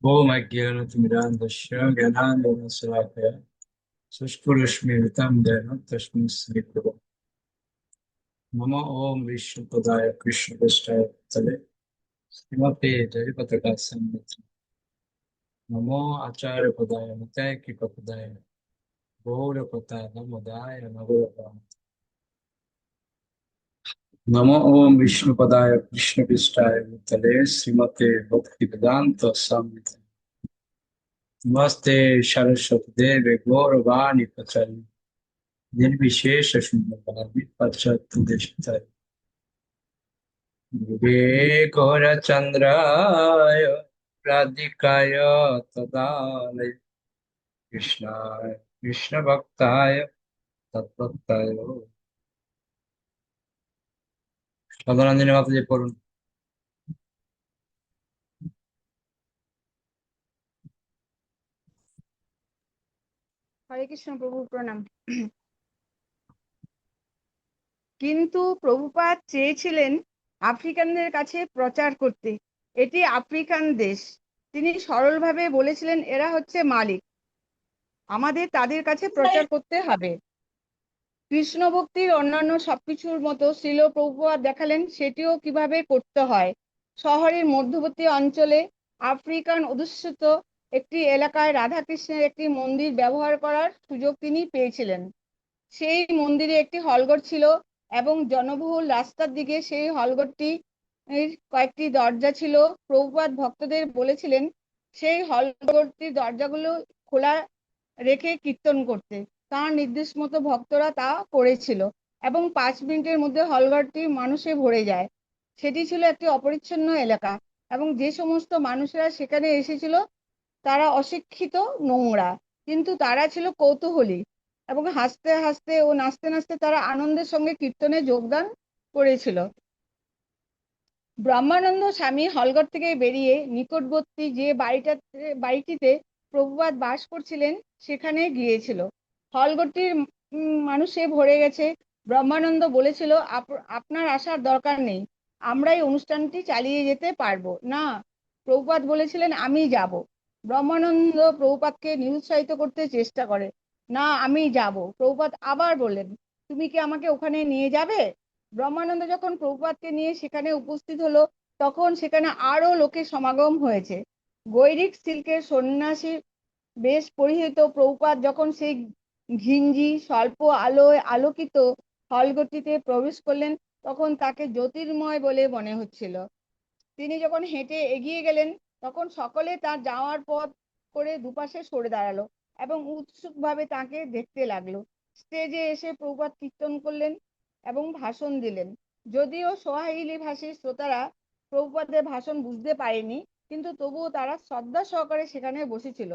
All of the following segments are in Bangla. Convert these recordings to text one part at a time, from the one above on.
ओम अज्ञानतिमिरान्धस्य ज्ञानाञ्जनशलाकया शुष्करश्मिवितं देन तस्मै श्रीगुरवे नमः। ओम विष्णुपदाय कृष्णपृष्ठाय तले श्रीमते जयपताकासंहिते नमो आचार्यपदाय निताय कृपपदाय गौरपताय नमोदाय नगोरपाय नमो ओम विष्णुपदाय कृष्णपृष्ठाय तले श्रीमते भक्तिवेदांत संहिते नमस्ते सरस्वती देवे गौरवाणी प्रचारिणे निर्विशेष शून्यवादी पश्चात्प्रदेशिताय विवेकचन्द्राय राधिकाय तदालय कृष्णाय कृष्णभक्ताय तद्भक्ताय সদানন্দিনী মাতাজি পড়ুন। হরে কৃষ্ণ প্রভু প্রণাম। কিন্তু প্রভুপাদ চেয়েছিলেন আফ্রিকানদের কাছে প্রচার করতে, এটি আফ্রিকান দেশ। তিনি সরলভাবে বলেছিলেন, এরা হচ্ছে মালিক, আমাদের তাদের কাছে প্রচার করতে হবে। কৃষ্ণ ভক্তির অন্যান্য সবকিছুর মতো শ্রীল প্রভুপাদ দেখালেন সেটিও কিভাবে করতে হয়। শহরের মধ্যবর্তী অঞ্চলে আফ্রিকান অধ্যুষিত একটি এলাকায় রাধাকৃষ্ণের একটি মন্দির ব্যবহার করার সুযোগ তিনি পেয়েছিলেন। সেই মন্দিরে একটি হলঘর ছিল এবং জনবহুল রাস্তার দিকে সেই হলঘরটি কয়েকটি দরজা ছিল। প্রভুপাদ ভক্তদের বলেছিলেন সেই হলঘরটির দরজাগুলো খোলা রেখে কীর্তন করতে। তার নির্দেশ মতো ভক্তরা তা করেছিল এবং 5 মিনিটের মধ্যে হলঘরটি মানুষে ভরে যায়। সেটি ছিল একটি অপরিচ্ছন্ন এলাকা এবং যে সমস্ত মানুষেরা সেখানে এসেছিল তারা অশিক্ষিত, নোংরা, কিন্তু তারা ছিল কৌতূহলী এবং হাসতে হাসতে ও নাচতে নাচতে তারা আনন্দের সঙ্গে কীর্তনে যোগদান করেছিল। ব্রহ্মানন্দ স্বামী হলঘর থেকে বেরিয়ে নিকটবর্তী যে বাড়িটিতে প্রভুপাদ বাস করছিলেন সেখানে গিয়েছিল। হলঘরটির মানুষে ভরে গেছে। ব্রহ্মানন্দ বলেছিল, আপনার আসার দরকার নেই, আমরাই অনুষ্ঠানটি চালিয়ে যেতে পারবো না। প্রভুপাদ বলেছিলেন, আমি যাব। ব্রহ্মানন্দ প্রভুপাদকে নিরুৎসাহিত করতে চেষ্টা করে, না আমি যাব। প্রভুপাদ আবার বললেন, তুমি কি আমাকে ওখানে নিয়ে যাবে? ব্রহ্মানন্দ যখন প্রভুপাদকে নিয়ে সেখানে উপস্থিত হলো তখন সেখানে আরো লোকের সমাগম হয়েছে। গৈরিক সিল্কের সন্ন্যাসী বেশ পরিহিত প্রভুপাদ যখন সেই ঘিঞ্জি স্বল্প আলোয় আলোকিত হলঘরটিতে প্রবেশ করলেন তখন তাকে জ্যোতির্ময় বলে মনে হচ্ছিল। তিনি যখন হেঁটে এগিয়ে গেলেন তখন সকলে তার যাওয়ার পথ করে দুপাশে সরে দাঁড়ালো এবং উৎসুকভাবে তাকে দেখতে লাগলো। স্টেজে এসে প্রভুপাদ কীর্তন করলেন এবং ভাষণ দিলেন। যদিও সোয়াহিলি ভাষী শ্রোতারা প্রভুপাদের ভাষণ বুঝতে পারেনি, কিন্তু তবুও তারা শ্রদ্ধা সহকারে সেখানে বসেছিল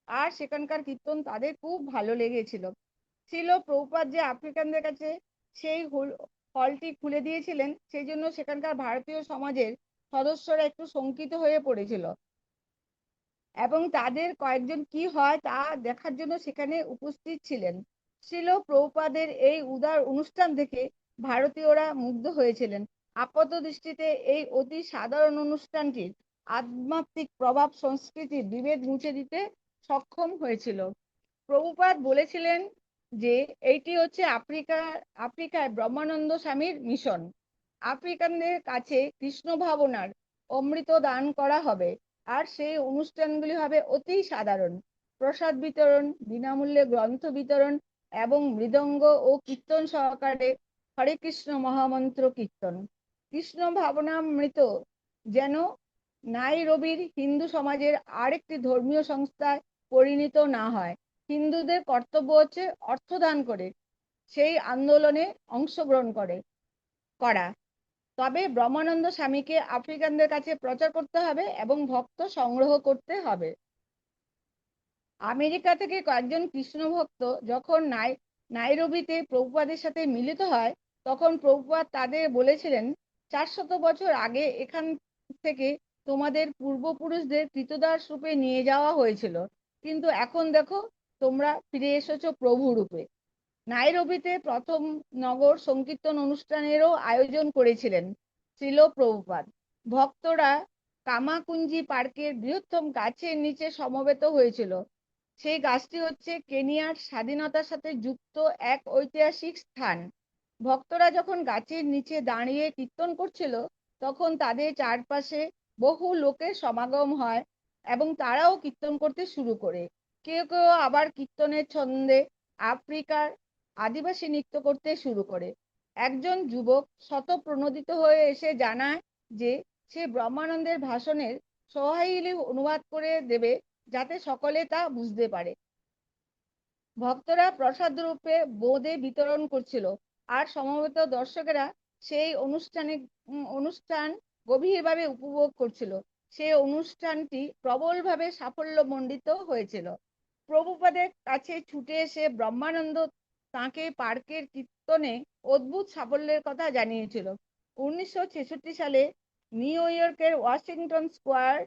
আর সেখানকার কীর্তন তাদের খুব ভালো লেগেছিল। ছিল প্রভুপাদ যে আফ্রিকানদের কাছে সেই হলটি খুলে দিয়েছিলেন, সেই জন্য সেখানকার ভারতীয় সমাজের সদস্যরা একটু শঙ্কিত হয়ে পড়েছিল এবং তাদের কয়েকজন কি হয় তা দেখার জন্য সেখানে উপস্থিত ছিলেন। শ্রীল প্রভুপাদের এই উদার অনুষ্ঠান দেখে ভারতীয়রা মুগ্ধ হয়েছিলেন। আপাত দৃষ্টিতে এই অতি সাধারণ অনুষ্ঠানটির আধ্যাত্মিক প্রভাব সংস্কৃতির বিভেদ মুছে দিতে সক্ষম হয়েছিল। প্রভুপাদ বলেছিলেন যে এইটি হচ্ছে আফ্রিকায় ব্রহ্মানন্দ স্বামীর মিশন। আফ্রিকানদের কাছে কৃষ্ণ ভাবনার অমৃত দান করা হবে আর সেই অনুষ্ঠানগুলি হবে অতি সাধারণ। প্রসাদ বিতরণ, বিনামূল্যে গ্রন্থ বিতরণ এবং মৃদঙ্গ ও কীর্তন সহকারে হরে কৃষ্ণ মহামন্ত্র কীর্তন। কৃষ্ণ ভাবনামৃত যেন নাইরোবির হিন্দু সমাজের আরেকটি ধর্মীয় সংস্থায় পরিণত না হয়। হিন্দুদের কর্তব্য হচ্ছে অর্থদান করে সেই আন্দোলনে অংশগ্রহণ করা। তবে ব্রহ্মানন্দ স্বামীকে আফ্রিকানদের কাছে প্রচার করতে হবে এবং ভক্ত সংগ্রহ করতে হবে। আমেরিকা থেকে কয়েকজন কৃষ্ণ ভক্ত যখন নাইরোবিতে প্রভুপাদের সাথে মিলিত হয় তখন প্রভুপাদ তাদের বলেছিলেন, 400 বছর আগে এখান থেকে তোমাদের পূর্বপুরুষদের কৃতদাস রূপে নিয়ে যাওয়া হয়েছিল, কিন্তু এখন দেখো তোমরা ফিরে এসেছো প্রভু রূপে। নাইরোবিতে প্রথম নগর সংকীর্তন অনুষ্ঠানেরও আয়োজন করেছিলেন শ্রীল প্রভুপাদ। ভক্তরা কামাকুঞ্জি পার্কের বৃহত্তম গাছের নিচে সমবেত হয়েছিল। সেই গাছটি হচ্ছে কেনিয়ার স্বাধীনতার সাথে যুক্ত এক ঐতিহাসিক স্থান। ভক্তরা যখন গাছের নিচে দাঁড়িয়ে কীর্তন করছিল, তখন তাদের চারপাশে বহু লোকের সমাগম হয় এবং তারাও কীর্তন করতে শুরু করে। কেউ কেউ আবার কীর্তনের ছন্দে আফ্রিকার আদিবাসী নৃত্য করতে শুরু করে। একজন যুবক শতপ্রণোদিত হয়ে এসে জানায় যে সে ব্রহ্মানন্দের ভাষণের সোয়াহিলি অনুবাদ করে দেবে, যাতে সকলে তা বুঝতে পারে। ভক্তরা প্রসাদ রূপে বোঁদে বিতরণ করছিল, আর সমবেত দর্শকেরা সেই অনুষ্ঠান গভীরভাবে উপভোগ করছিল। সেই অনুষ্ঠানটি প্রবলভাবে সাফল্যমণ্ডিত হয়েছিল। প্রভুপাদের কাছে ছুটে এসে ব্রহ্মানন্দ তাঁকে পার্কের কীর্তনে অদ্ভুত সাফল্যের কথা জানিয়েছিল। 1966 সালে নিউ ইয়র্কের ওয়াশিংটন স্কোয়ার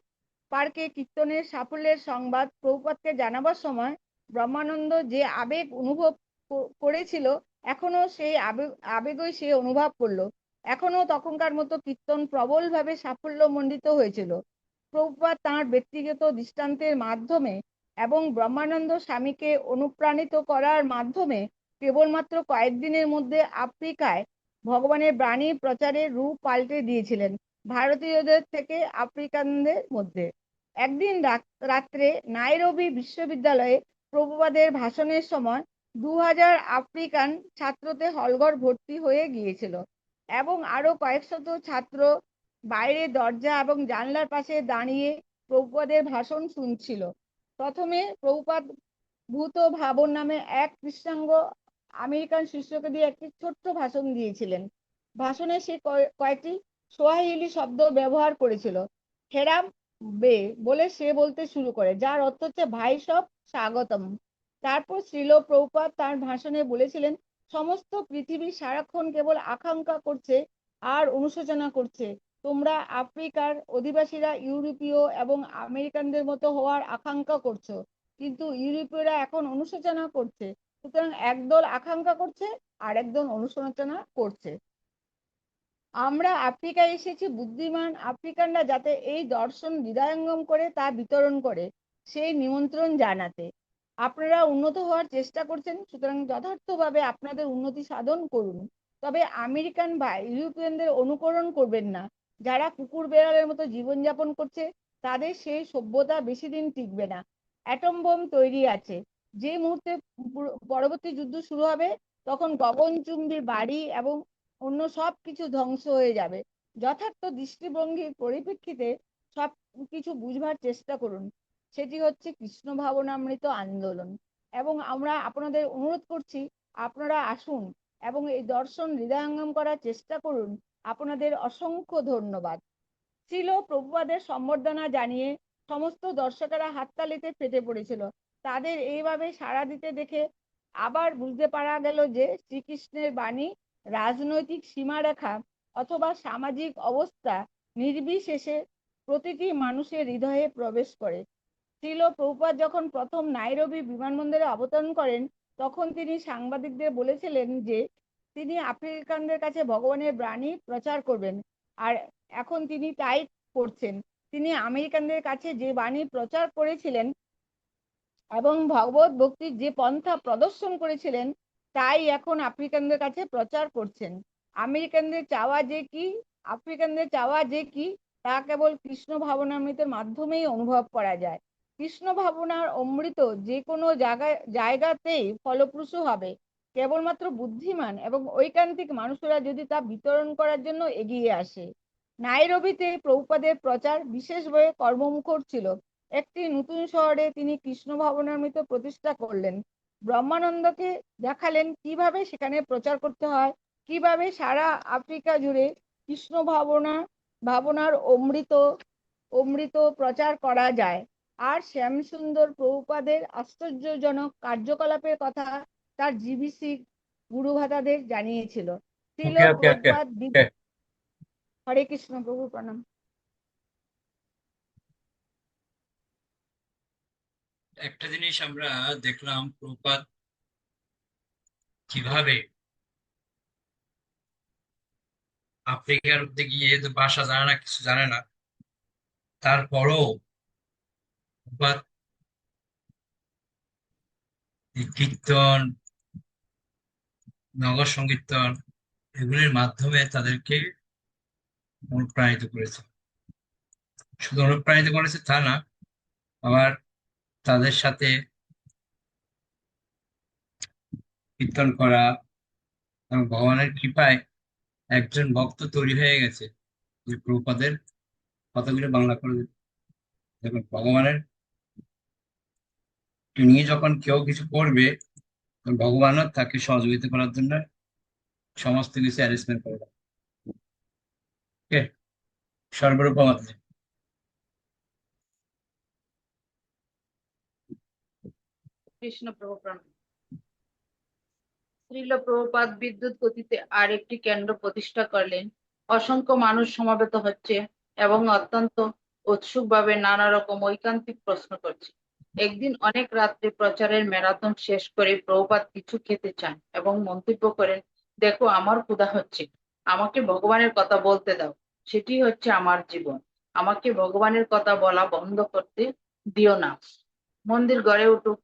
পার্কে কীর্তনের সাফল্যের সংবাদ প্রভুপাদকে জানাবার সময় ব্রহ্মানন্দ যে আবেগ অনুভব করেছিল, এখনো সেই আবেগই সে অনুভব করলো। এখনো তখনকার মতো কীর্তন প্রবলভাবে সাফল্যমণ্ডিত হয়েছিল। প্রভুপাদ তাঁর ব্যক্তিগত দৃষ্টান্তের মাধ্যমে এবং ব্রহ্মানন্দ স্বামীকে অনুপ্রাণিত করার মাধ্যমে কেবলমাত্র কয়েকদিনের মধ্যে আফ্রিকায় ভগবানের বাণী প্রচারের রূপ পাল্টে দিয়েছিলেন ভারতীয়দের থেকে আফ্রিকানদের মধ্যে। একদিন রাত্রে নাইরোবি বিশ্ববিদ্যালয়ে প্রভুপাদের ভাষণের সময় 2000 আফ্রিকান ছাত্রতে হলঘর ভর্তি হয়ে গিয়েছিল এবং আরো কয়েকশত ছাত্র বাইরে দরজা এবং জানলার পাশে দাঁড়িয়ে প্রভুপাদের ভাষণ শুনছিল। প্রথমে প্রভুপাদ ভূত ভাবন নামে এক কৃষ্ণাঙ্গ আমেরিকান শিষ্যকে দিয়ে একটি ছোট্ট ভাষণ দিয়েছিলেন। ভাষণে সে কয়েকটি সোয়াহিলি শব্দ ব্যবহার করেছিল। হেরাম বে বলে সে বলতে শুরু করে, যার অর্থ হচ্ছে ভাই সব স্বাগতম। তারপর শ্রীল প্রভুপাদ তার ভাষণে বলেছিলেন, সমস্ত পৃথিবী সারাক্ষণ কেবল আকাঙ্ক্ষা করছে আর অনুশোচনা করছে। তোমরা আফ্রিকার অধিবাসীরা ইউরোপীয় এবং আমেরিকানদের মতো হওয়ার আকাঙ্ক্ষা করছো, কিন্তু ইউরোপীয়রা এখন অনুশোচনা করছে। সুতরাং একদল আকাঙ্ক্ষা করছে আর একদল অনুশোচনা করছে। আমরা আফ্রিকায় এসেছি বুদ্ধিমান আফ্রিকানরা যাতে এই দর্শন হৃদয়ঙ্গম করে তা বিতরণ করে, সেই নিমন্ত্রণ জানাতে। আপনারা উন্নত হওয়ার চেষ্টা করছেন, সুতরাং যথার্থভাবে আপনাদের উন্নতি সাধন করুন। তবে আমেরিকান বা ইউরোপিয়ানদের অনুকরণ করবেন না। যারা কুকুর বেড়ালের মতো জীবনযাপন করছে, তাদের সেই সভ্যতা বেশি দিন টিকবে না। অ্যাটম বোম তৈরি আছে। যে মুহূর্তে পরবর্তী যুদ্ধ শুরু হবে, তখন গগনচুম্বী বাড়ি এবং অন্য সবকিছু ধ্বংস হয়ে যাবে। যথার্থ দৃষ্টিভঙ্গির পরিপ্রেক্ষিতে সব কিছু বুঝবার চেষ্টা করুন। সেটি হচ্ছে কৃষ্ণ ভাবনামৃত আন্দোলন। এবং আমরা আপনাদের অনুরোধ করছি, আপনারা আসুন এবং এই দর্শন হৃদয়ঙ্গম করার চেষ্টা করুন। আপনাদের অসংখ্য ধন্যবাদ। ছিল প্রভুপাদের সম্বর্ধনা জানিয়ে সমস্ত দর্শকেরা হাততালিতে ফেটে পড়েছিল। তাদের এইভাবে সাড়া দিতে দেখে আবার বুঝতে পারা গেল যে শ্রীকৃষ্ণের বাণী রাজনৈতিক সীমারেখা অথবা সামাজিক অবস্থা নির্বিশেষে প্রতিটি মানুষের হৃদয়ে প্রবেশ করে। শ্রীল প্রভুপাদ যখন প্রথম নাইরোবি বিমানবন্দরে অবতরণ করেন, তখন তিনি সাংবাদিকদের বলেছিলেন যে তিনি আফ্রিকানদের কাছে ভগবানের বাণী প্রচার করবেন। আর এখন তিনি তাই করছেন। তিনি আমেরিকানদের কাছে যে বাণী প্রচার করেছিলেন এবং ভগবত ভক্তির যে পন্থা প্রদর্শন করেছিলেন, তাই এখন আফ্রিকানদের কাছে প্রচার করছেন। আমেরিকানদের চাওয়া যে কি, আফ্রিকানদের চাওয়া যে কি, তা কেবল কৃষ্ণ ভাবনামৃতের মাধ্যমেই অনুভব করা যায়। কৃষ্ণ ভাবনার অমৃত যে কোনো জায়গাতেই ফলপ্রসূ হবে, কেবলমাত্র বুদ্ধিমান এবং ঐকান্তিক মানুষেরা যদি তা বিতরণ করার জন্য এগিয়ে আসে। নাইরোবিতে প্রভুপাদের প্রচার বিশেষভাবে কর্মমুখর ছিল। একটি নতুন শহরে তিনি কৃষ্ণ ভাবনামৃত প্রতিষ্ঠা করলেন। ব্রহ্মানন্দকে দেখালেন কিভাবে সেখানে প্রচার করতে হয়, কিভাবে সারা আফ্রিকা জুড়ে কৃষ্ণ ভাবনার অমৃত অমৃত প্রচার করা যায়। আর শ্যামসুন্দর প্রভুপাদের আশ্চর্যজনক কার্যকলাপের কথা তার জিবিসি গুরু ভাতাদের জানিয়েছিল। শ্রীল ওকে ওকে ওকে প্রভুপাদ। ওকে। হরে কৃষ্ণ, প্রভু প্রণাম। একটা জিনিস আমরা দেখলাম, প্রপাত কিভাবে আফ্রিকার মধ্যে গিয়ে তো ভাষা জানে না, কিছু জানে না, তারপরও প্রভুপাদ এই কীর্তন, নগর সংকীর্তন এগুলির মাধ্যমে তাদেরকে অনুপ্রাণিত করেছে। শুধু অনুপ্রাণিত করেছে তা না, আবার তাদের সাথে কীর্তন করা এবং ভগবানের কৃপায় একজন ভক্ত তৈরি হয়ে গেছে যে প্রভুপাদের কতগুলো বাংলা করে দিল। দেখুন, ভগবানের নিয়ে যখন কেউ কিছু করবে, তখন ভগবানও তাকে সহযোগিতা করার জন্য সমস্ত কিছু অ্যারেঞ্জমেন্ট করে দেয়। ওকে, সর্বরূপম আছে। কৃষ্ণ প্রভুপাদ। শ্রীল প্রভুপাদ বিদ্যুৎ গতিতে আর একটি কেন্দ্র প্রতিষ্ঠা করলেন। অসংখ্য মানুষ সমবেত হচ্ছে এবং অত্যন্ত উৎসুকভাবে নানা রকম ঐকান্তিক প্রশ্ন করছে। একদিন অনেক রাত্রে প্রচারের ম্যারাথন শেষ করে প্রভুপাদ কিছু খেতে চান এবং মন্তব্য করেন, দেখো আমার ক্ষুধা হচ্ছে, আমাকে ভগবানের কথা বলতে দাও, সেটি হচ্ছে আমার জীবন, আমাকে ভগবানের কথা বলা বন্ধ করতে দিও না। মন্দির গড়ে উঠুক।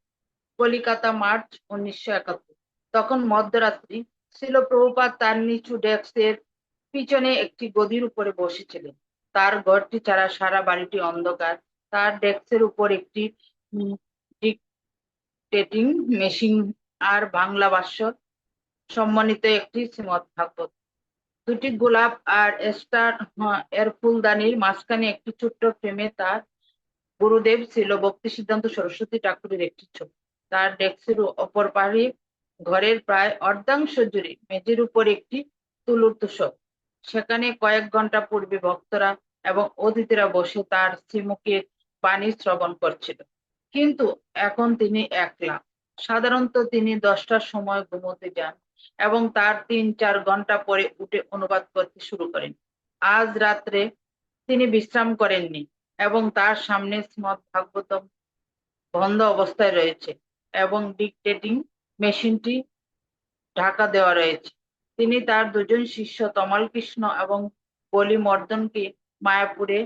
কলিকাতা, মার্চ 1971। তখন মধ্যরাত্রি। ছিল প্রভুপাদ তার নিচু ডেস্কের পিছনে একটি গদির উপরে বসেছিলেন। তার ঘরটি ছাড়া সারা বাড়িটি অন্ধকার। তার ডেস্কের উপর একটি ডিকটেটিং মেশিন আর বাংলা ভাষ্য সম্মানিত একটি শ্রীমদ্ ভাগবত। দুটি গোলাপ আর স্টার এর ফুলদানির মাঝখানে একটি ছোট্ট ফ্রেমে তার গুরুদেব ছিল ভক্তি সিদ্ধান্ত সরস্বতী ঠাকুরের একটি ছবি। তার ডেস্কের অপর পাশে ঘরের প্রায় অর্ধাংশ জুড়ে মেঝের উপর একটি তুলুর তোষক। সেখানে কয়েক ঘন্টা পূর্বে ভক্তরা এবং অতিথিরা বসে তার শ্রীমুখের বাণী শ্রবণ করছিল। কিন্তু এখন তিনি একলা। সাধারণত তিনি 10টার সময় ঘুমোতে যান এবং তার 3-4 ঘন্টা পরে উঠে অনুবাদ করতে শুরু করেন। আজ রাত্রে তিনি বিশ্রাম করেননি এবং তার সামনে শ্রীমদ্ ভাগবতম বন্ধ অবস্থায় রয়েছে এবং ডিকটেটিং মেশিনটি ঢাকা দেওয়া রয়েছে। তিনি তার দুজন শিষ্য তমাল কৃষ্ণ এবং বলি মর্দনকে মায়াপুরে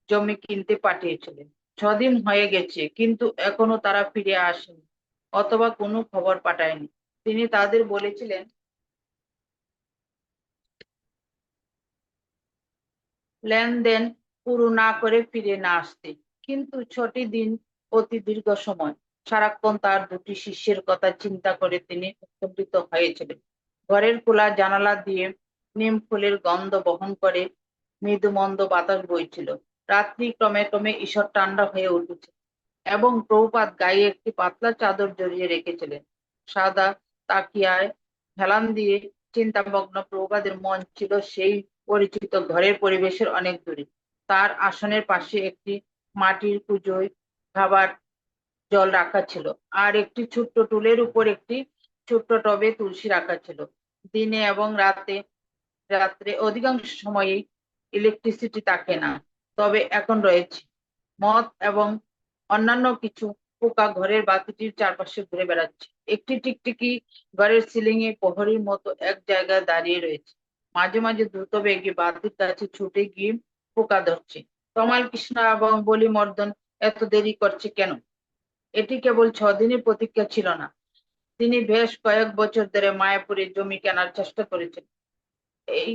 জমি কিনতে পাঠিয়েছিলেন। 6 দিন হয়ে গেছে, কিন্তু এখনো তারা ফিরে আসেনি অথবা কোনো খবর পাঠায়নি। তিনি তাদের বলেছিলেন লেনদেন পুরো না করে ফিরে না আসতে। কিন্তু 6টি দিন অতি দীর্ঘ সময়। সারাক্ষণ তার দুটি শিষ্যের কথা চিন্তা করে তিনি উৎকণ্ঠিত হয়েছিলেন। ঘরের খোলা জানালা দিয়ে নিম ফুলের গন্ধ বহন করে মৃদু মন্দ বাতাস বইছিল। রাত্রি ক্রমে ক্রমে ঈশ্বর ঠান্ডা হয়ে উঠেছে এবং প্রভুপাদ গায়ে একটি পাতলা চাদর জড়িয়ে রেখেছিলেন। সাদা তাকিয়ায় হেলান দিয়ে চিন্তামগ্ন প্রভুপাদের মন ছিল সেই পরিচিত ঘরের পরিবেশের অনেক দূরে। তার আসনের পাশে একটি মাটির কুঁজোয় খাবার জল রাখা ছিল আর একটি ছোট্ট টুলের উপর একটি ছোট্ট টবে তুলসী রাখা ছিল। দিনে এবং রাত্রে অধিকাংশ সময়ই ইলেকট্রিসিটি থাকে না, তবে এখন রয়েছে। মদ এবং অন্যান্য কিছু পোকা ঘরের বাতিটির চারপাশে ঘুরে বেড়াচ্ছে। একটি টিকটিকি ঘরের সিলিং এ প্রহরীর মতো এক জায়গায় দাঁড়িয়ে রয়েছে। মাঝে মাঝে দ্রুত বেগে বাতির কাছে ছুটে গিয়ে পোকা ধরছে। তমাল কৃষ্ণ এবং বলি মর্দন এত দেরি করছে কেন? এটি কেবল 6 দিনের প্রতীক্ষা ছিল না, তিনি বেশ কয়েক বছর ধরে মায়াপুরে জমি কেনার চেষ্টা করেছেন। এই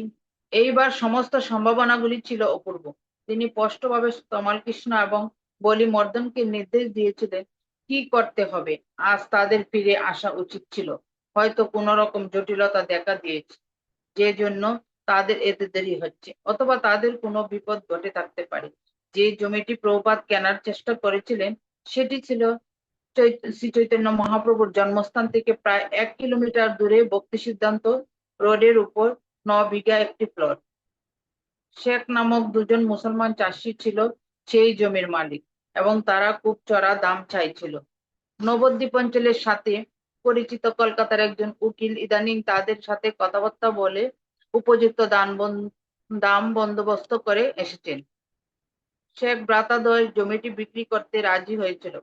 এইবার সমস্ত সম্ভাবনাগুলি ছিল অপূর্ব। তিনি স্পষ্টভাবে তমাল কৃষ্ণ এবং বলি মর্দনকে নির্দেশ দিয়েছিলেন কি করতে হবে। আজ তাদের ফিরে আসা উচিত ছিল। হয়তো কোনো রকম জটিলতা দেখা দিয়েছে যে জন্য তাদের এত দেরি হচ্ছে, অথবা তাদের কোনো বিপদ ঘটে থাকতে পারে। যে জমিটি প্রভুপাদ কেনার চেষ্টা করেছিলেন সেটি ছিল শ্রী চৈতন্য মহাপ্রভুর জন্মস্থান থেকে প্রায় 1 কিলোমিটার দূরে ভক্তি সিদ্ধান্ত রোডের উপর 9 বিঘা একটি প্লট। শেখ নামক দুজন মুসলমান চাষি ছিল সেই জমির মালিক এবং তারা খুব চড়া দাম চাইছিল। নবদ্বীপ অঞ্চলের সাথে পরিচিত কলকাতার একজন উকিল ইদানিং তাদের সাথে কথাবার্তা বলে উপযুক্ত দাম বন্দোবস্ত করে এসেছেন। শেখ ভ্রাতাদ্বয় জমিটি বিক্রি করতে রাজি হয়েছিল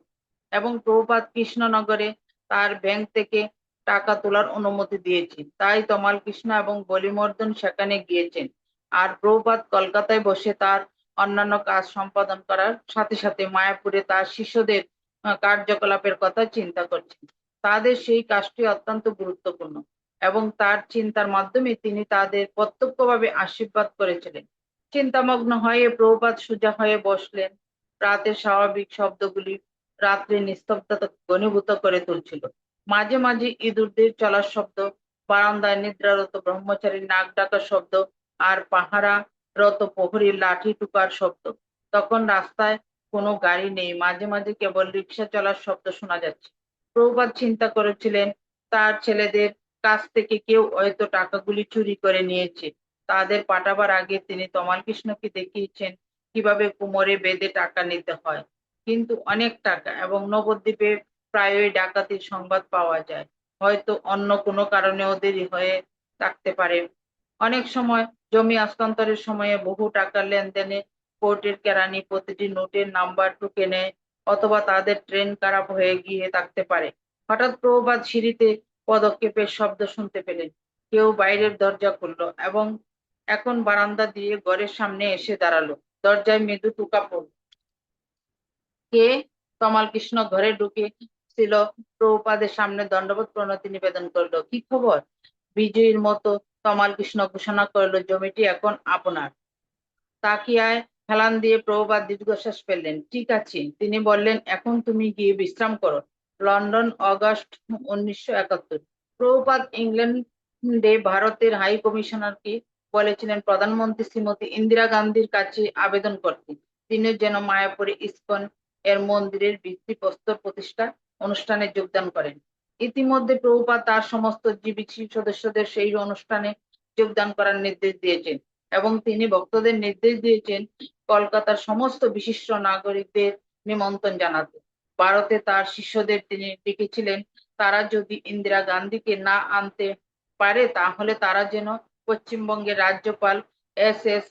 এবং প্রভুপাদ কৃষ্ণনগরে তার ব্যাংক থেকে টাকা তোলার অনুমতি দিয়েছে। তাই তমাল কৃষ্ণ এবং বলিমর্দন সেখানে গিয়েছেন আর প্রভুপাদ কলকাতায় বসে তার অন্যান্য কাজ সম্পাদন করার সাথে সাথে মায়াপুরে তার শিষ্যদের কার্যকলাপের কথা চিন্তা করছেন। তাদের সেই কাজটি অত্যন্ত গুরুত্বপূর্ণ এবং তার চিন্তার মাধ্যমে তিনি তাদের প্রত্যক্ষভাবে আশীর্বাদ করেছিলেন। চিন্তামগ্ন হয়ে প্রভুপাদ সোজা হয়ে বসলেন। রাতের স্বাভাবিক শব্দগুলি রাত্রে নিস্তব্ধতা ঘনীভূত করে তুলছিল। মাঝে মাঝে ইঁদুরদের চলার শব্দ, বারান্দায় নিদ্রারত ব্রহ্মচারীর নাক ডাকার শব্দ, আর পাহারারত প্রহরীর লাঠি টুকার শব্দ। তখন রাস্তায় কোনো গাড়ি নেই, মাঝে মাঝে কেবল রিক্সা চলার শব্দ শোনা যাচ্ছে। প্রভুপাদ চিন্তা করেছিলেন, তার ছেলেদের কাছ থেকে কেউ হয়তো টাকাগুলি চুরি করে নিয়েছে। তাদের পাঠাবার আগে তিনি তমাল কৃষ্ণকে দেখিয়েছেন কিভাবে কোমরে বেঁধে টাকা নিতে হয়। কিন্তু অনেক টাকা এবং নবদ্বীপে প্রায়ই ডাকাতির সংবাদ পাওয়া যায়। হয়তো অন্য কোনো কারণেও দেরি হয়ে থাকতে পারে। অনেক সময় জমি হস্তান্তরের সময়ে বহু টাকার লেনদেনে কোর্টের কেরানি প্রতিটি নোটের নাম্বার টুকে নেয়, অথবা তাদের ট্রেন খারাপ হয়ে গিয়ে থাকতে পারে। হঠাৎ প্রভুপাদ সিঁড়িতে পদক্ষেপের শব্দ শুনতে পেলেন। কেউ বাইরের দরজা খুললো এবং এখন বারান্দা দিয়ে ঘরের সামনে এসে দাঁড়ালো। দরজায় মৃদু টোকা পড়ল। কে? তমাল কৃষ্ণ ঘরে ঢুকে ছিল, প্রভুপাদের সামনে দণ্ডবত প্রণতি নিবেদন করলো। কি খবর? বিজয়ীর মতো তমাল কৃষ্ণ ঘোষণা করলো, জমিটি এখন আপনার। তাকিয়ায় হেলান দিয়ে প্রভুপাদ দীর্ঘশ্বাস ফেললেন। ঠিক আছে, তিনি বললেন, এখন তুমি গিয়ে বিশ্রাম করো। London, August 1971। প্রভুপাদ ইংল্যান্ডে ভারতের হাই কমিশনারকে বলেছিলেন প্রধানমন্ত্রী শ্রীমতী ইন্দিরা গান্ধীর কাছে আবেদন করতে তিনি যেন মায়াপুরে ইসকন এর মন্দিরের ভিত্তিপ্রস্তর প্রতিষ্ঠা অনুষ্ঠানে যোগদান করেন। ইতিমধ্যে প্রভুপাদ তার সমস্ত জীবিত সদস্যদের সেই অনুষ্ঠানে যোগদান করার নির্দেশ দিয়েছেন এবং তিনি ভক্তদের নির্দেশ দিয়েছেন কলকাতার সমস্ত বিশিষ্ট নাগরিকদের নিমন্ত্রণ জানাতে। ভারতে তার শিষ্যদের তিনি ডেকেছিলেন, তারা যদি ইন্দিরা গান্ধীকে না আনতে পারে তাহলে তারা যেন পশ্চিমবঙ্গের রাজ্যপাল SS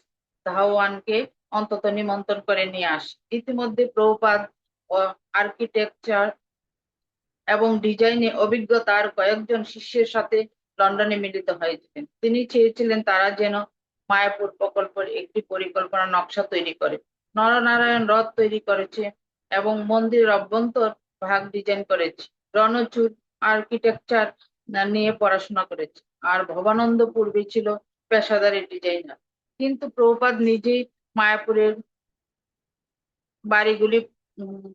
ধাওয়ানকে অন্তত নিমন্ত্রণ করে নিয়ে আসে। ইতিমধ্যে প্রভুপাদ আর্কিটেকচার এবং ডিজাইনে অভিজ্ঞ তার কয়েকজন শিষ্যের সাথে লন্ডনে মিলিত হয়েছিলেন। তিনি চেয়েছিলেন তারা যেন মায়াপুর প্রকল্পের একটি পরিকল্পনা নকশা তৈরি করে। নরনারায়ণ রথ তৈরি করেছে এবং মন্দিরের অভ্যন্তর ভাগ ডিজাইন করেছে। রণচূড় আর্কিটেকচার নিয়ে পড়াশোনা করেছে, আর ভবানন্দ পূর্বে ছিল পেশাদারি ডিজাইনার। কিন্তু প্রভুপাদ নিজেই মায়াপুরের বাড়িগুলি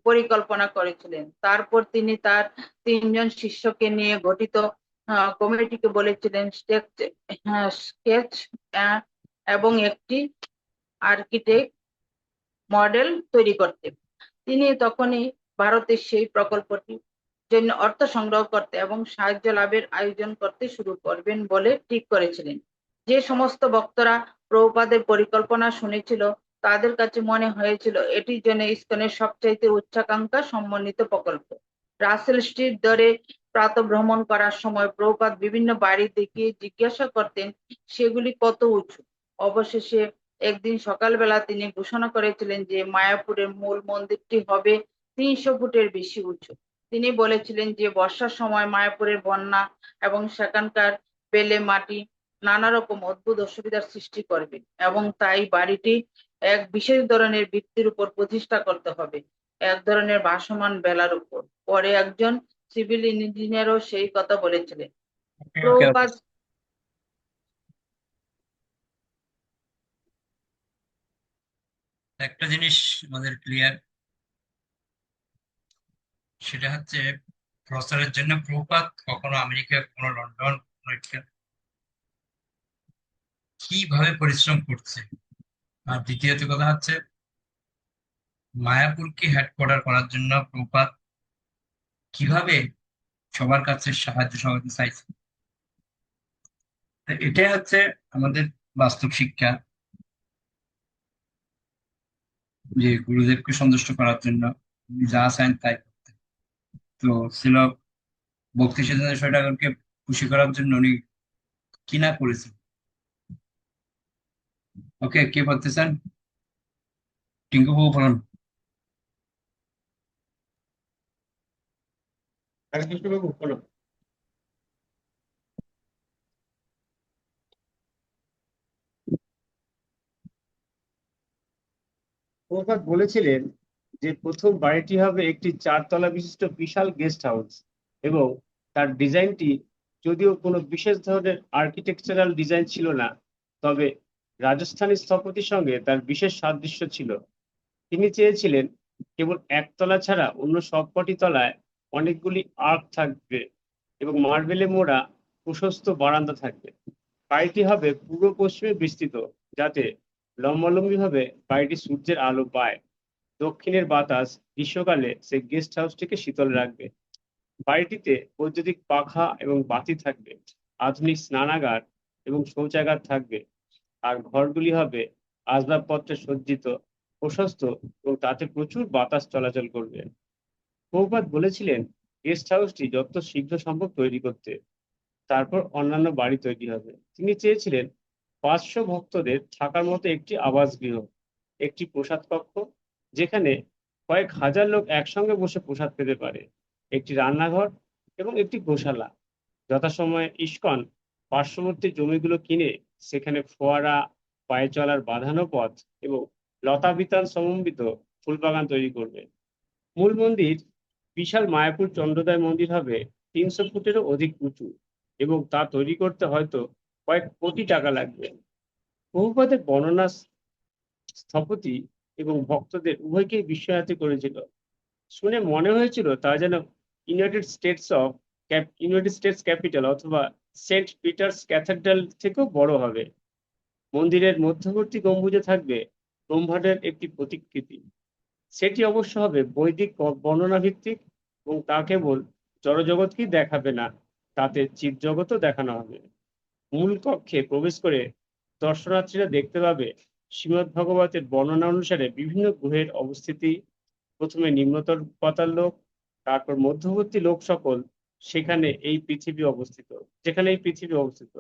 পরিকল্পনা করেছিলেন। তারপর তিনি তার 3 জন শিষ্যকে নিয়ে গঠিত কমিটিকে বলেছিলেন স্কেচ এবং একটি আর্কিটেক্ট মডেল তৈরি করতে। তিনি তখনই ভারতের সেই প্রকল্পটির জন্য অর্থ সংগ্রহ করতে এবং সাহায্য লাভের আয়োজন করতে শুরু করবেন বলে ঠিক করেছিলেন। যে সমস্ত ভক্তরা প্রভুপাদের পরিকল্পনা শুনেছিল তাদের কাছে মনে হয়েছিল এটি যেন ইসকনের সবচাইতে উচ্চাকাঙ্ক্ষা সম্মানিত প্রকল্প। রাসেল স্ট্রিট ধরে প্রাতঃভ্রমণ করার সময় প্রভুপাদ বিভিন্ন বাড়ি দেখিয়ে জিজ্ঞাসা করতেন সেগুলি কত উঁচু। অবশেষে একদিন সকালবেলা তিনি ঘোষণা করেছিলেন যে মায়াপুরের মূল মন্দিরটি হবে 300 ফুটের বেশি উঁচু। তিনি বলেছিলেন যে বর্ষার সময় মায়াপুরের বন্যা এবং সেখানকার বেলে মাটি নানা রকম অদ্ভুত অসুবিধার সৃষ্টি করবে এবং তাই বাড়িটি এক বিশেষ ধরনের ভিত্তির উপর প্রতিষ্ঠা করতে হবে, এক ধরনের ভাসমান বেলার উপর। পরে একজন সিভিল ইঞ্জিনিয়ারও সেই কথা বলেছিলেন। ওকে, ওকে, ওকে। প্রভুপাদ একটা জিনিস আমাদের ক্লিয়ার, সেটা হচ্ছে প্রচারের জন্য প্রপাত কখনো আমেরিকা, কখনো লন্ডন, কখনো কিভাবে পরিশ্রম করছে। আর দ্বিতীয়ত কথা হচ্ছে মায়াপুরকে হেডকোয়ার্টার করার জন্য প্রপাত কিভাবে সবার কাছে সাহায্য সহযোগিতা চাইছে। তো এটাই হচ্ছে আমাদের বাস্তব শিক্ষা, যে গুরুদেবকে সন্তুষ্ট করার জন্য উনি যা চান তাই করতে। তো ছিল ভক্তি সিদ্ধান্ত ঠাকুরকে খুশি করার জন্য উনি কি না করেছেন। ওকে, কে বলতে চান? টিঙ্কু বাবু বলুন। কৃষ্ণবাবু বলো। প্রভুপাদ বলেছিলেন যে প্রথম বাড়িটি হবে একটি 4 তলা বিশিষ্ট বিশাল গেস্ট হাউস এবং তার ডিজাইনটি যদিও কোনো বিশেষ ধরনের আর্কিটেকচারাল ডিজাইন ছিল না, তবে রাজস্থানী স্থপতির সঙ্গে তার বিশেষ সাদৃশ্য ছিল। তিনি চেয়েছিলেন কেবল একতলা ছাড়া অন্য সবকটি তলায় অনেকগুলি আর্ক থাকবে এবং মার্বেলে মোড়া প্রশস্ত বারান্দা থাকবে। বাড়িটি হবে পূর্ব পশ্চিমে বিস্তৃত, যাতে লম্বালম্বিভাবে বাড়িটি সূর্যের আলো পায়। দক্ষিণের বাতাস গ্রীষ্মকালে সেই গেস্ট হাউসটিকে শীতল রাখবে। বাড়িটিতে বৈদ্যুতিক পাখা এবং বাতি থাকবে, আধুনিক স্নানাগার এবং শৌচাগার থাকবে, আর ঘরগুলি হবে আসবাবপত্রে সজ্জিত, প্রশস্ত এবং তাতে প্রচুর বাতাস চলাচল করবে। প্রভুপাদ বলেছিলেন গেস্ট হাউসটি যত শীঘ্র সম্ভব তৈরি করতে, তারপর অন্যান্য বাড়ি তৈরি হবে। তিনি চেয়েছিলেন 500 ভক্তদের থাকার মতো একটি আবাস গৃহ, একটি প্রসাদ কক্ষ যেখানে কয়েক হাজার লোক একসঙ্গে বসে প্রসাদ পেতে পারে, একটি রান্নাঘর এবং একটি গোশালা। যথাসময়ে ইস্কন পার্শ্ববর্তী জমিগুলো কিনে সেখানে ফোয়ারা, পায়ে চলার বাঁধানো পথ এবং লতাবিতান সমন্বিত ফুলবাগান তৈরি করবে। মূল মন্দির, বিশাল মায়াপুর চন্দ্রোদয় মন্দির, হবে 300 ফুটেরও অধিক উঁচু এবং তা তৈরি করতে হয়তো কয়েক কোটি টাকা লাগবে। প্রভুপাদের বর্ণনা স্থপতি এবং ভক্তদের উভয়কেই বিস্ময়ান্বিত করেছিল। শুনে মনে হয়েছিল তা যেন ইউনাইটেড স্টেটস ক্যাপিটাল অথবা সেন্ট পিটার্স ক্যাথেড্রাল থেকেও বড় হবে। মন্দিরের মধ্যবর্তী গম্বুজে থাকবে ব্রহ্মাণ্ডের একটি প্রতিকৃতি। সেটি অবশ্য হবে বৈদিক বর্ণনা ভিত্তিক এবং তা কেবল জড়জগৎকেই দেখাবে না, তাতে জীবজগতও দেখানো হবে। মূল কক্ষে প্রবেশ করে দর্শনার্থীরা দেখতে পাবে শ্রীমদ্ ভগবতের বর্ণনা অনুসারে বিভিন্ন গ্রহের অবস্থিতি। প্রথমে নিম্নতর পাতাল লোক, তারপর মধ্যবর্তী লোক সকল, যেখানে এই পৃথিবী অবস্থিত,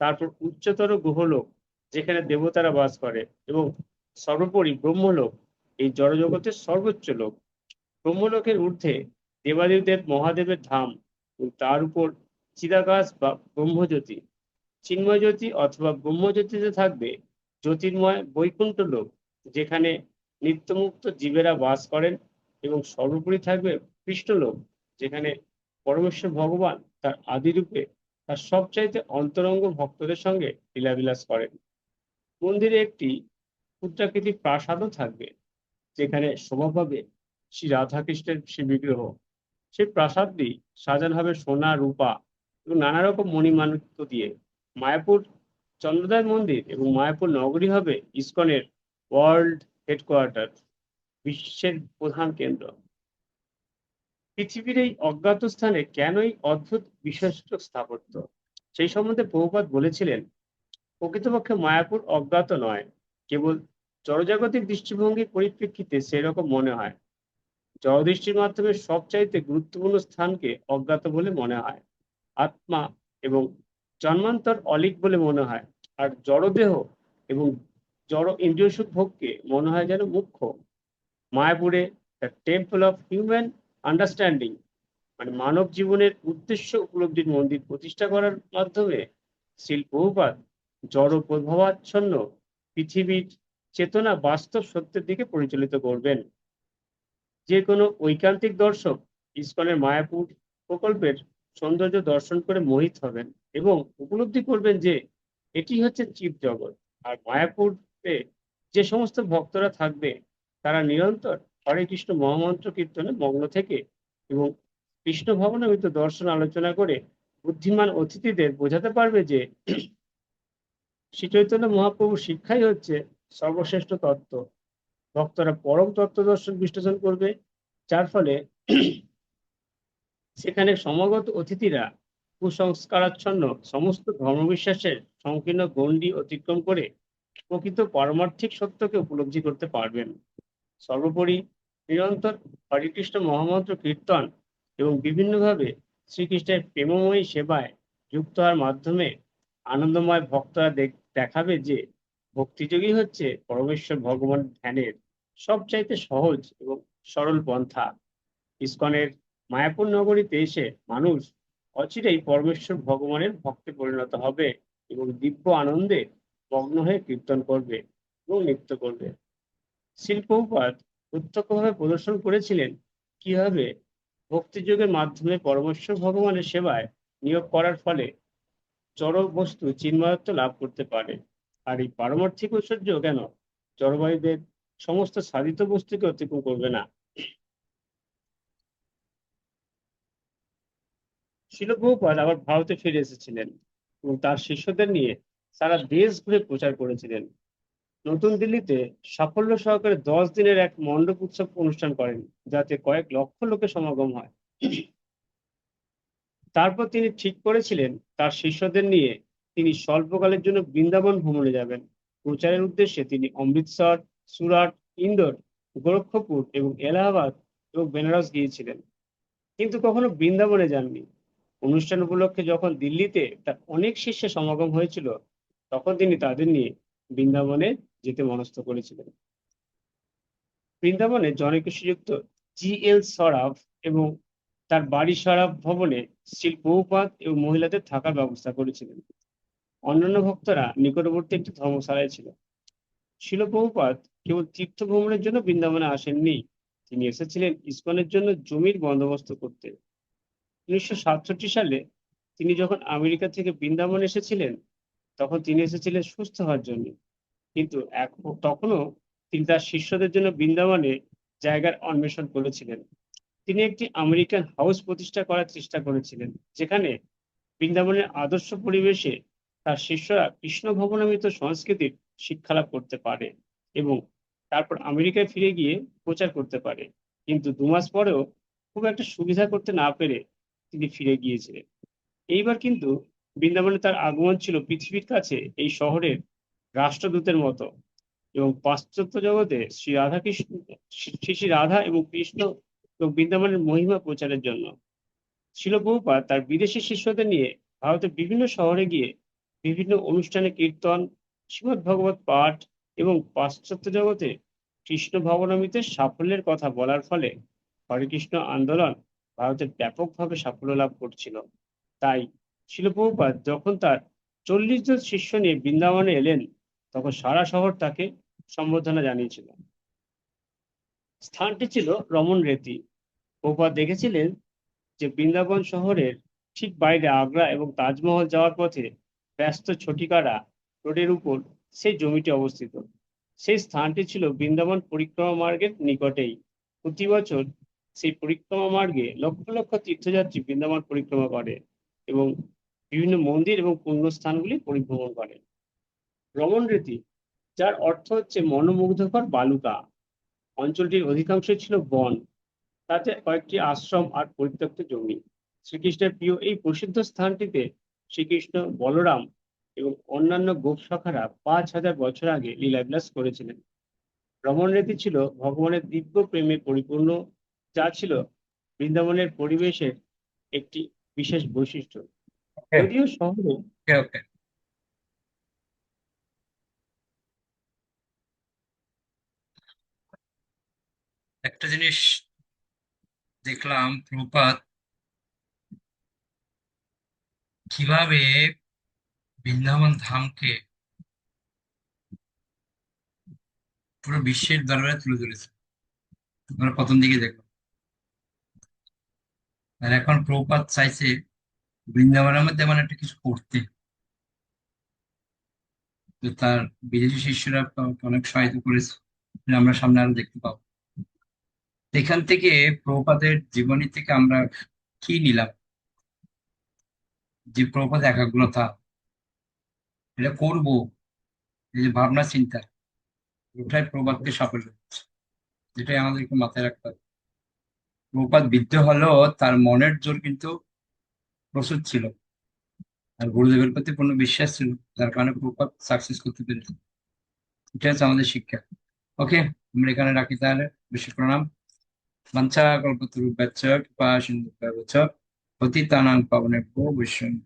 তারপর উচ্চতর গ্রহলোক যেখানে দেবতারা বাস করে, এবং সর্বোপরি ব্রহ্মলোক, এই জড়জগতের সর্বোচ্চ লোক। ব্রহ্মলোকের ঊর্ধ্বে দেবাদিদেব মহাদেবের ধাম এবং তার উপর চিদাকাশ বা ব্রহ্মজ্যোতি, চিন্ময় জ্যোতি অথবা ব্রহ্মজ্যোতিতে থাকবে জ্যোতির্ময় বৈকুণ্ঠ লোক, যেখানে নিত্যমুক্ত জীবেরা বাস করেন, এবং সর্বোপরি থাকবে কৃষ্ণলোক, যেখানে পরমেশ্বর ভগবান তার আদিরূপে তার সবচাইতে অন্তরঙ্গ ভক্তদের সঙ্গে লীলাবিলাস করেন। মন্দিরে একটি ক্ষুদ্রাকৃতির প্রাসাদও থাকবে, যেখানে শোভা পাবে শ্রী রাধাকৃষ্ণের শ্রী বিগ্রহ। সেই প্রাসাদটি সাজানো হবে সোনা, রূপা এবং নানা রকম মণিমাণিক্য দিয়ে। মায়াপুর চন্দ্রোদয় মন্দির এবং মায়াপুর নগরী হবে ইসকনের ওয়ার্ল্ড হেডকোয়ার্টার, বিশ্বের প্রধান কেন্দ্র। পৃথিবীর এই অজ্ঞাত স্থানে কেনই অদ্ভুত বিশিষ্ট স্থাপত্য, সেই সম্বন্ধে প্রভুপাদ বলেছিলেন, প্রকৃতপক্ষে মায়াপুর অজ্ঞাত নয়, কেবল জড়জাগতিক দৃষ্টিভঙ্গির পরিপ্রেক্ষিতে সেরকম মনে হয়। জড়দৃষ্টির মাধ্যমে সবচাইতে গুরুত্বপূর্ণ স্থানকে অজ্ঞাত বলে মনে হয়, আত্মা এবং জন্মান্তর অলিক বলে মনে হয়, আর জড়দেহ এবং জড় ইন্দ্রিয় সুখ ভোগকে মনে হয় যেন মুখ্য। মায়াপুরে the temple of human understanding, মানে মানব জীবনের উদ্দেশ্য উপলব্ধির মন্দির প্রতিষ্ঠা করার মাধ্যমে শ্রীল প্রভুপাদ জড় প্রভাবাচ্ছন্ন পৃথিবীর চেতনা বাস্তব সত্যের দিকে পরিচালিত করবেন। যে কোনো ঐকান্তিক দর্শক ইসকনের মায়াপুর প্রকল্পের সৌন্দর্য দর্শন করে মোহিত হবেন এবং উপলব্ধি করবেন যে এটি হচ্ছে জীব জগৎ। আর মায়াপুরে যে সমস্ত ভক্তরা থাকবে তারা নিরন্তর হরে কৃষ্ণ মহামন্ত্র কীর্তনে মগ্ন থেকে এবং কৃষ্ণ ভবনমিত দর্শন আলোচনা করে বুদ্ধিমান অতিথিদের বোঝাতে পারবে যে শ্রী চৈতন্য মহাপ্রভুর শিক্ষাই হচ্ছে সর্বশ্রেষ্ঠ তত্ত্ব। ভক্তরা পরম তত্ত্ব দর্শন বিশ্লেষণ করবে, যার ফলে সেখানে সমাগত অতিথিরা কুসংস্কারাচ্ছন্ন সমস্ত ধর্মবিশ্বাসের সংকীর্ণ গণ্ডি অতিক্রম করে প্রকৃত পারমার্থিক সত্যকে উপলব্ধি করতে পারবেন। সর্বোপরি নিরন্তর হরে কৃষ্ণ মহামন্ত্র কীর্তন এবং বিভিন্নভাবে শ্রীকৃষ্ণের প্রেমময়ী সেবায় যুক্ত হওয়ার মাধ্যমে আনন্দময় ভক্তরা দেখাবে যে ভক্তিযোগই হচ্ছে পরমেশ্বর ভগবান ধ্যানের সবচাইতে সহজ এবং সরল পন্থা। ইসকনের মায়াপুর নগরীতে এসে মানুষ অচিরেই পরমেশ্বর ভগবানের ভক্তে পরিণত হবে এবং দিব্য আনন্দে মগ্ন হয়ে কীর্তন করবে এবং নৃত্য করবে। শ্রীল প্রভুপাদ প্রত্যক্ষভাবে প্রদর্শন করেছিলেন কিভাবে ভক্তিযোগের মাধ্যমে পরমেশ্বর ভগবানের সেবায় নিয়োগ করার ফলে জড় বস্তু চিন্ময়ত্ব লাভ করতে পারে। আর এই পারমার্থিক ঐশ্বর্য কেন জড়বায়ুদের সমস্ত সাধিত বস্তুকে অতিক্রম করবে না। শিল প্রভুপাদ আবার ভারতে ফিরে এসেছিলেন এবং তার শিষ্যদের নিয়ে সারা দেশ ঘুরে প্রচার করেছিলেন। নতুন দিল্লিতে সাফল্য সহকারে 10 দিনের এক মণ্ডপ উৎসব অনুষ্ঠান করেন, যাতে কয়েক লক্ষ লোকের সমাগম হয়। তারপর তিনি ঠিক করেছিলেন তার শিষ্যদের নিয়ে তিনি স্বল্পকালের জন্য বৃন্দাবন ভ্রমণে যাবেন। প্রচারের উদ্দেশ্যে তিনি অমৃতসর, সুরাট, ইন্দোর, গোরক্ষপুর এবং এলাহাবাদ এবং বেনারস গিয়েছিলেন, কিন্তু কখনো বৃন্দাবনে যাননি। অনুষ্ঠান উপলক্ষে যখন দিল্লিতে তার অনেক শিষ্যের সমাগম হয়েছিল, তখন তিনি তাদের নিয়ে বৃন্দাবনে যেতে মনস্থ করেছিলেন। বৃন্দাবনে জনৈক শ্রীযুক্ত জি.এল. সরাফ এবং তার বাড়ি সরাফ ভবনে শ্রীল প্রভুপাদ এবং মহিলাদের থাকার ব্যবস্থা করেছিলেন। অন্যান্য ভক্তরা নিকটবর্তী একটি ধর্মশালায় ছিল। শিল প্রভুপাদ কেবল তীর্থ ভ্রমণের জন্য বৃন্দাবনে আসেননি, তিনি এসেছিলেন ইসকনের জন্য জমির বন্দোবস্ত করতে। 1967 সালে তিনি যখন আমেরিকা থেকে বৃন্দাবন এসেছিলেন, তখন তিনি এসেছিলেন সুস্থ হওয়ার জন্য, কিন্তু তখনও তিনি তার শিষ্যদের জন্য বৃন্দাবনে জায়গার অন্বেষণ করেছিলেন। তিনি একটি আমেরিকান হাউস প্রতিষ্ঠা করার চেষ্টা করেছিলেন, যেখানে বৃন্দাবনের আদর্শ পরিবেশে তার শিষ্যরা কৃষ্ণ ভবনামৃত সংস্কৃতির শিক্ষালাভ করতে পারে এবং তারপর আমেরিকায় ফিরে গিয়ে প্রচার করতে পারে। কিন্তু 2 মাস পরেও খুব একটা সুবিধা করতে না পেরে তিনি ফিরে গিয়েছিলেন। এইবার কিন্তু বৃন্দাবনে তার আগমন ছিল পৃথিবীর কাছে এই শহরের রাষ্ট্রদূতের মতো, এবং পাশ্চাত্য জগতে শ্রী শ্রী রাধা এবং কৃষ্ণ এবং বৃন্দাবনের মহিমা প্রচারের জন্য। শিল প্রভুপাদ তার বিদেশি শিষ্যদের নিয়ে ভারতের বিভিন্ন শহরে গিয়ে বিভিন্ন অনুষ্ঠানে কীর্তন, শ্রীমদ ভগবত পাঠ এবং পাশ্চাত্য জগতে কৃষ্ণ ভবনামৃতের সাফল্যের কথা বলার ফলে হরে কৃষ্ণ আন্দোলন ভারতে ব্যাপকভাবে সাফল্য লাভ করছিল। তাই শিল প্রভুপাদ যখন তার 40 জন শিষ্য নিয়ে বৃন্দাবনে এলেন, তখন সারা শহর তাকে সম্বর্ধনা জানিয়েছিল। স্থানটি ছিল রমন রেতি। প্রভুপাদ দেখেছিলেন যে বৃন্দাবন শহরের ঠিক বাইরে আগ্রা এবং তাজমহল যাওয়ার পথে ব্যস্ত ছটিকারা রোডের উপর সেই জমিটি অবস্থিত। সেই স্থানটি ছিল বৃন্দাবন পরিক্রমা মার্গের নিকটেই। প্রতি বছর সেই পরিক্রমা মার্গে লক্ষ লক্ষ তীর্থযাত্রী বৃন্দাবন পরিক্রমা করে এবং বিভিন্ন মন্দির এবং পুণ্যস্থানগুলি পরিভ্রমণ করে। রমন রীতি, যার অর্থ হচ্ছে মনোমুগ্ধকর বালুকা, অঞ্চলটির অধিকাংশই ছিল বন, তাতে কয়েকটি আশ্রম আর পরিত্যক্ত জমি। শ্রীকৃষ্ণের প্রিয় এই প্রসিদ্ধ স্থানটিতে শ্রীকৃষ্ণ, বলরাম এবং অন্যান্য গোপসখারা 5000 বছর আগে লীলাবিলাস করেছিলেন। রমন রীতি ছিল ভগবানের দিব্য প্রেমে পরিপূর্ণ, যা ছিল বৃন্দাবনের পরিবেশের একটি বিশেষ বৈশিষ্ট্য। ওকে, যদিও শহরে ওকে, ওকে। একটা জিনিস দেখলাম, প্রপাত কিভাবে বৃন্দাবন ধামকে পুরো বিশ্বের দরবারে তুলে ধরেছে। আমরা প্রথম দিকে দেখলাম, আর এখন প্রপাত চাইছে বৃন্দাবনের মধ্যে এমন একটা কিছু করতে, তো তার বিদেশি শিষ্যরা অনেক সহায়তা করেছে, যেটা আমরা সামনে আরো দেখতে পাবো। এখান থেকে প্রপাতের জীবনী থেকে আমরা কি নিলাম? যে প্রপাত একাগ্রতা, এটা করব, এই যে ভাবনা চিন্তা, ওটাই প্রপাতকে সাফল্য দিচ্ছে। যেটাই আমাদেরকে মাথায় রাখতে হবে। প্রপাত বিদ্য হলেও তার মনের জোর কিন্তু প্রচুর ছিল, আর গুরুদেবের প্রতি পূর্ণ বিশ্বাস ছিল, যার কারণে প্রপাত সাকসেস করতে পেরেছে। এটা হচ্ছে আমাদের শিক্ষা। ওকে, আমরা এখানে রাখি তাহলে। বেশি প্রণাম। বাঞ্ছা কল্পতরুভ্যশ্চ কৃপা সিন্ধুভ্যেব চ পতিতানাং পাবনেভ্যো বৈষ্ণব।